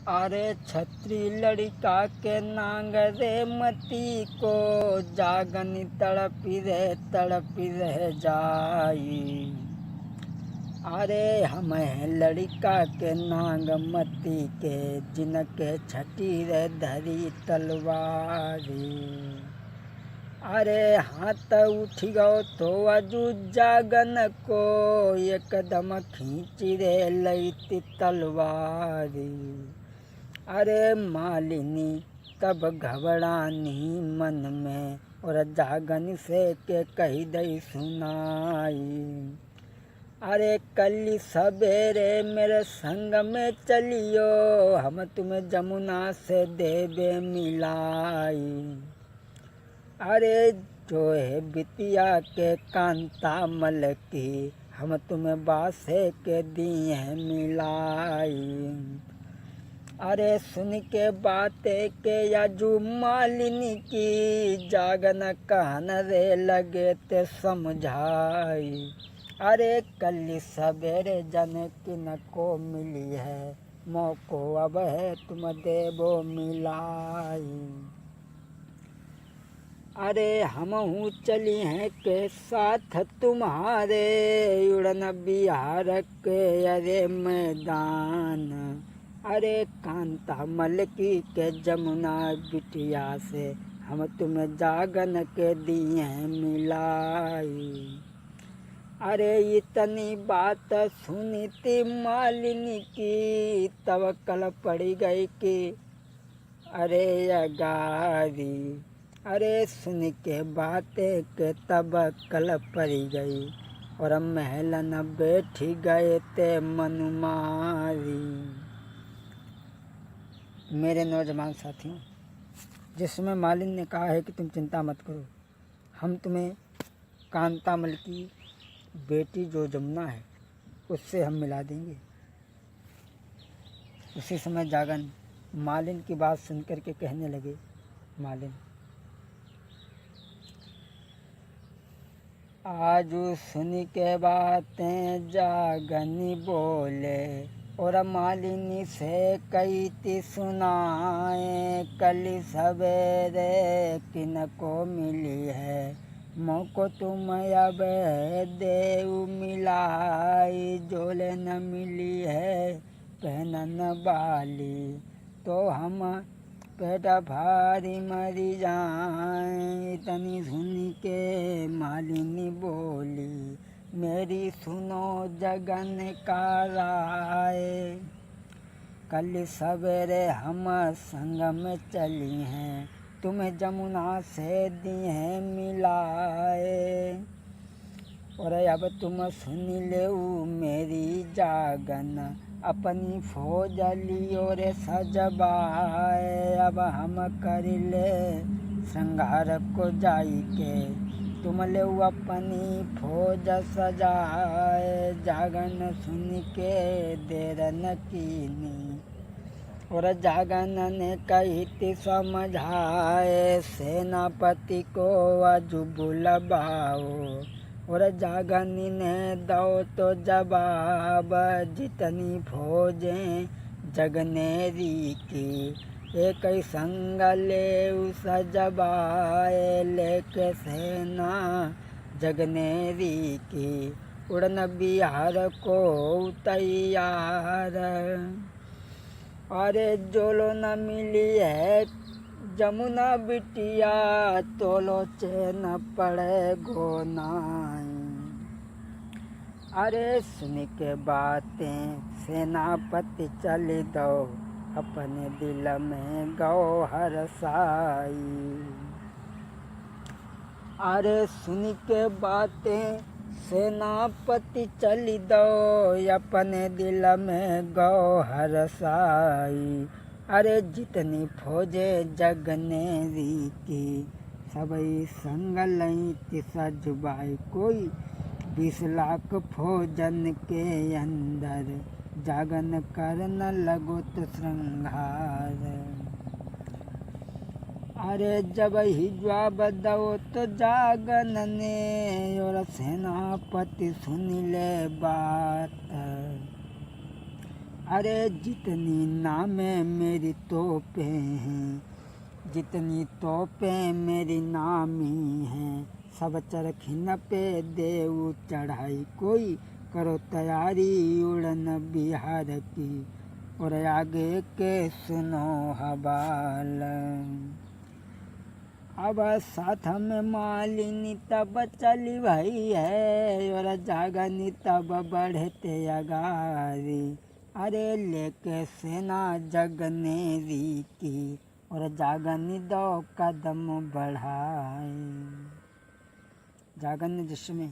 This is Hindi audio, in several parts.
अरे छत्री लड़का के नांग रे मती को, जागनी तड़पी रह जाई। अरे हमें लड़का के नांग मती के, जिनके छठी रे धरी तलवारी। अरे हाथ उठ गो तो अजू जागन को, एकदम खींची रे लईती तलवारी। अरे मालिनी तब घबरानी मन में, और जागन से के कही दई सुनाई। अरे कल सवेरे मेरे संग में चलियो, हम तुम्हें जमुना से देवे मिलाई। अरे जो है बिटिया के कांता मल की, हम तुम्हें बासे के दिए मिलाई। अरे सुन के बातें के याजू मालिनी की, जागन कहन रे लगे ते समझाई। अरे कल सवेरे जन किन को मिली है, मौको अब है तुम देवो मिलाई। अरे हमहू चली हैं के साथ तुम्हारे, उड़न बिहार के अरे मैदान। अरे कांता मलकी के जमुना बिटिया से, हम तुम्हें जागन के दिए मिलाई। अरे इतनी बात सुनी थी मालिनी की, तब कल पड़ी गई कि अरे अगारी। अरे सुन के बातें के तब कल पड़ी गई, और महल न बैठी गए ते मनुमारी। मेरे नौजवान साथियों, जिसमें मालिन ने कहा है कि तुम चिंता मत करो, हम तुम्हें कांतामल की बेटी जो जमुना है उससे हम मिला देंगे। उसी समय जागन मालिन की बात सुनकर के कहने लगे, मालिन आजू सुन के बातें जागनी बोले, और मालिनी से कही ती सुनाए। कल सवेरे किन को मिली है, मौको तुम अब देव मिलाई। जोले न मिली है पहनन वाली, तो हम पेट भारी मरी जाए। इतनी सुन के मालिनी बोली, मेरी सुनो जगन का राय। कल सवेरे हम संग में चली हैं, तुम्हें जमुना से दिए मिलाए। और अब तुम सुन ले मेरी जागन, अपनी फौज लियो रे सजबाए। अब हम कर ले श्रृंगार को जाई के, तुम ले अपनी फौज सजाए। जागन सुन के देर न कीनी, और जागन ने कही ती समझाए। सेनापति को अजू बुलवाओ, और जागनी ने दो तो जवाब। जितनी फौजें जगनेरी की, एक संग ले उस जबाए। लेके सेना जगनेरी की, उड़न बिहार को तैयार। अरे जोलो न मिली है जमुना बिटिया, तोलो चैन पड़े गोनाई। अरे सुन के बातें सेनापति चल दो, अपने दिल में गौ हरसाई। अरे सुन के बातें सेनापति चल दो, अपने दिल में गौ हरसाई। अरे जितनी फौजे जगनेरी की, सबई संग लई सजबाई। कोई 20 लाख फौजन के अंदर, जागन करन लगो तो श्रृंगार। अरे जब ही जवाब दो तो जागन ने, और सेनापति सुन ले बात। अरे जितनी नामें मेरी तोपें हैं, जितनी तोपें मेरी नामी हैं, सब चरखिन पे देऊ चढ़ाई कोई, करो तैयारी उड़न बिहार की, और आगे के सुनो हवाल। अब साथ में मालिनी तब चली भई है, और जागनी तब बढ़ते अगारी। अरे लेके सेना जगनेरी की, और जागनी 2 कदम बढ़ाए। जागन ने जिस समय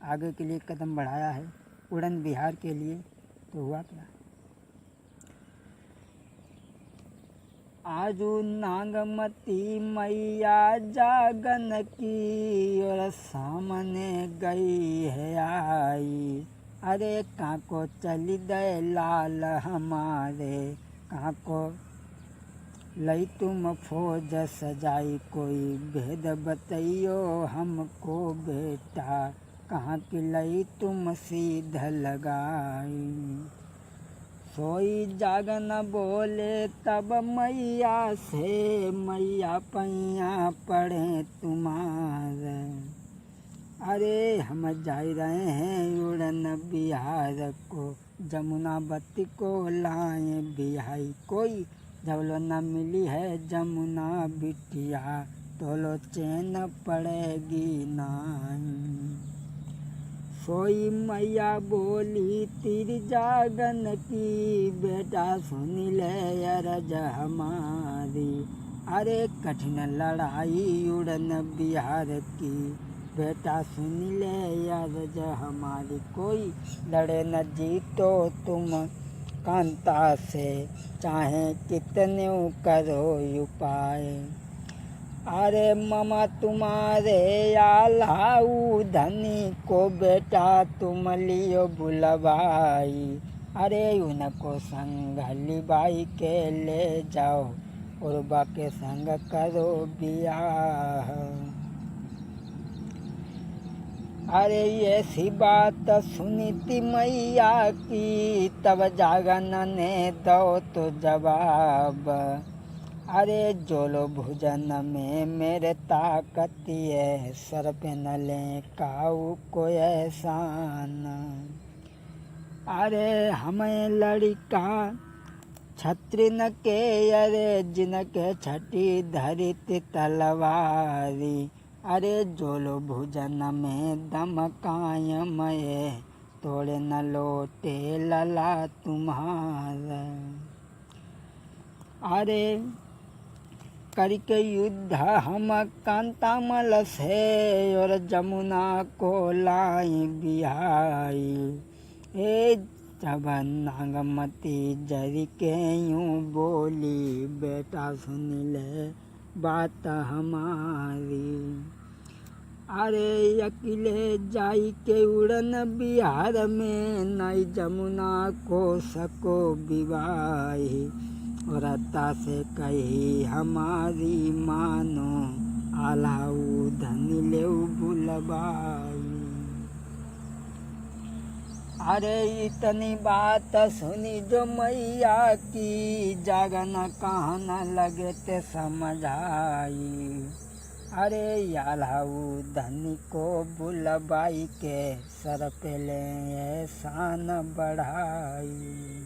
आगे के लिए कदम बढ़ाया है उड़न बिहार के लिए, तो हुआ क्या? आजू नागमती मैया जागन की, और सामने गई है आई। अरे कहाँ को चली दे लाल हमारे, कहाँ को लई तुम फौज सजाई, कोई भेद बतइयो हमको बेटा, कहाँ की लई तुम सीध लगाई। सोई जागन बोले तब मैया से, मैया पैया पड़े तुम्हारे। अरे हम जा रहे हैं उड़न बिहार को, जमुनावती को लाए बिहाई कोई, जब लो न मिली है जमुना बिटिया, तो लो चैन पड़ेगी नाई। सोई मैया बोली तेरी जागन की, बेटा सुन ले अरज हमारी। अरे कठिन लड़ाई उड़न बिहार की, बेटा सुन ले अरज हमारी कोई, लड़े न जीतो तुम कांता से, चाहे कितने करो उपाय। अरे ममा तुम्हारे आल्हाऊ धनी को, बेटा तुम लियो बुलवाई। अरे उनको संग लिबाई के ले जाओ, उर्वा के संग करो बियाह। अरे ऐसी बात सुनी थी मैया की, तब जागन ने दो तो जवाब। अरे जोलो भुजन में मेरे ताकत है, सर पे न ले काऊ को एहसान। अरे हमें लड़का छत्रिन के, अरे जिनके छठी धरित तलवारी। अरे जोलो भुजन में दम कायम है, तोड़े न लोटे लला तुम्हारा। अरे करके युद्ध हम कांतामल से, और जमुना को लाई बिहाई। ए जब नागमती जरी के यूँ बोली, बेटा सुन ले बात हमारी। अरे अकेले जाई के उड़न बिहार में, नई जमुना को सको विवाही। और अत्ता से कही हमारी मानो, आलाऊ धनी ले बुलवाई। अरे इतनी बात सुनी जो मैया की, जागन कहाँ न लगे ते समझाई। अरे आलाऊ धनी को बुलवाई के, सर पे ले एहसान बढ़ाई।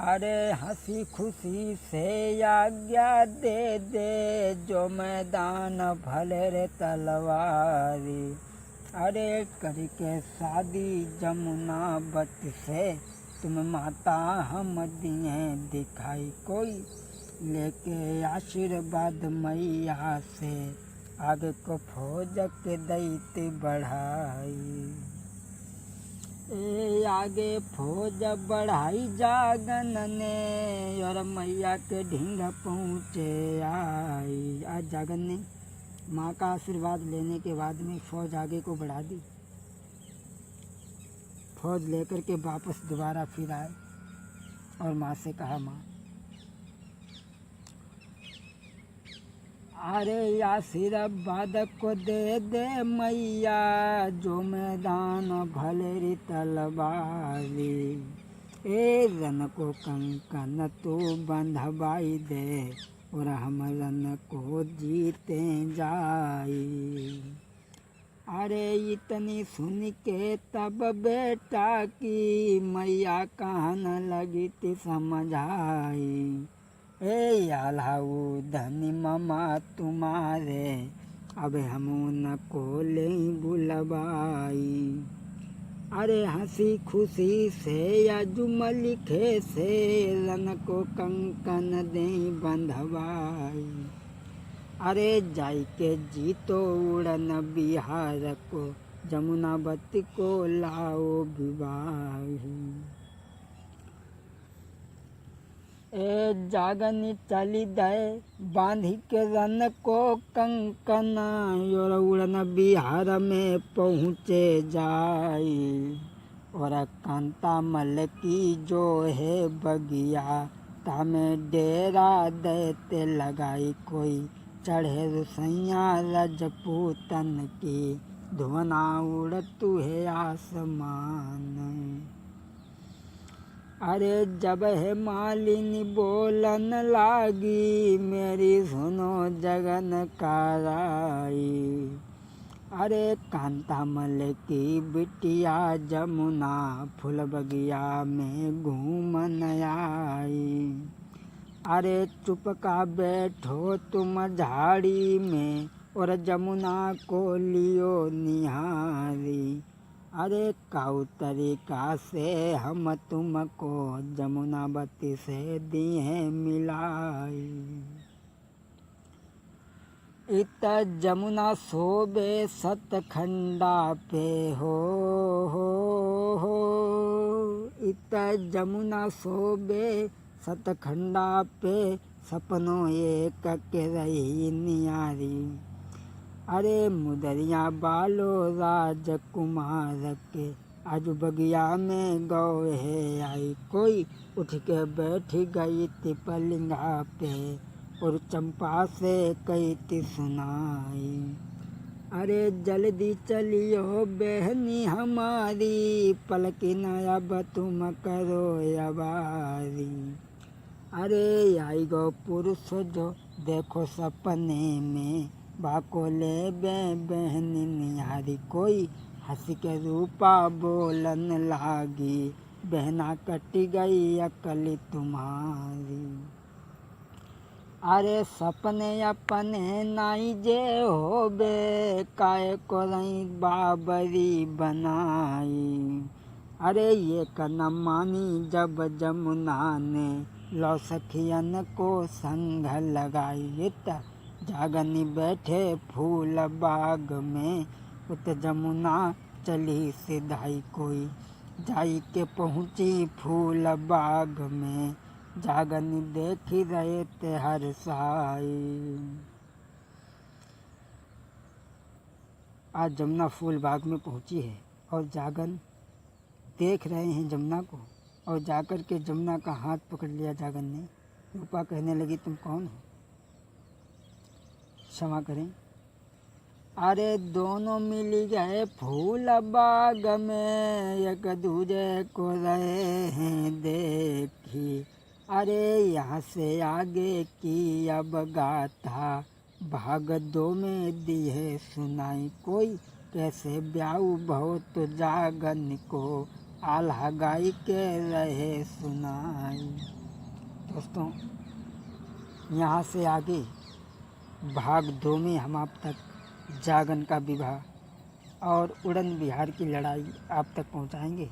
अरे हंसी खुशी से आज्ञा दे दे, जो मैदान भले रे तलवारी। अरे करके शादी जमुनावती से, तुम माता हम दिए दिखाई कोई, लेके आशीर्वाद मैया से, आगे को फौज के दैत्य बढ़ाई। ए आगे फौज बढ़ाई जागन ने, और मैया के ढींग पहुँचे आई। आज जागन ने माँ का आशीर्वाद लेने के बाद में फौज आगे को बढ़ा दी। फौज लेकर के वापस दोबारा फिर आए, और माँ से कहा, माँ अरे आशीर्वाद को दे दे मैया, जो मैदान भलेरी तलवारी। ए रन को कंकन तू बंधवाई दे, और हम रन को जीते जाई। अरे इतनी सुन के तब बेटा की मैया कहन लगी थी समझाई। ए आल्हाऊ धनी ममा तुम्हारे, अब हम उनको ले बुलवाई। अरे हंसी खुशी से या जुम लिखे से, रन को कंकन दे बंधवाई। अरे जाई के जीतो उड़न बिहार को, जमुनावती को लाओ विवाही। ए जागनी चली दे बांधी के रन को कंकन, और उड़न बिहार में पहुँचे जाई। और कांता मल की जो है बगिया, तामे डेरा देते लगाई कोई। चढ़े रुसैया रजपूतन की, धुआं उड़तू है आसमान। अरे जब है मालिनी बोलन लागी, मेरी सुनो जगन काराई। अरे कांतामल की बिटिया जमुना, फूल बगिया में घूमन आई। अरे चुप का बैठो तुम झाड़ी में, और जमुना को लियो निहारी। अरे काऊ तरीका से हम तुमको, जमुनावती से दिए मिलाई। इत जमुना सोबे सतखंडा पे हो। इत जमुना सोबे सतखंडा पे, सपनों एक के रही नियारी। अरे मुदरिया बालो राजकुमार के, आज बगिया में गौ है आई। कोई उठ के बैठ गई थी पलिंगा पे, और चंपा से कही थी सुनाई। अरे जल्दी चलियो बहनी हमारी, पलकी न अब तुम करो अबारी। अरे आई गो पुरुष जो देखो सपने में, बाको ले बहनी निहारी। कोई हंस के रूपा बोलन लागी, बहना कटी गई अकल तुम्हारी। अरे सपने अपने नाई जे हो बे, काय को रही बाबरी बनाई। अरे ये न मानी जब जमुना ने, लो सखियन को संग लगाई। जागनी बैठे फूल बाग में, उत जमुना चली सिधाई। कोई जाई के पहुँची फूल बाग में, जागनी देखी रहे ते हर साई। आज जमुना फूल बाग में पहुँची है, और जागन देख रहे हैं जमुना को। और जाकर के जमुना का हाथ पकड़ लिया जागन ने। रूपा कहने लगी तुम कौन हो, क्षमा करें। अरे दोनों मिल गए फूल बाग में, एक दूजे को रहे हैं देखी। अरे यहाँ से आगे की अब गाथा, भाग दो में दी है सुनाई। कोई कैसे ब्याऊ बहुत जागन को, आल्हा गाई के रहे सुनाई। दोस्तों यहाँ से आगे भाग 2 में हम आप तक जागन का विवाह और उड़न बिहार की लड़ाई आप तक पहुँचाएंगे।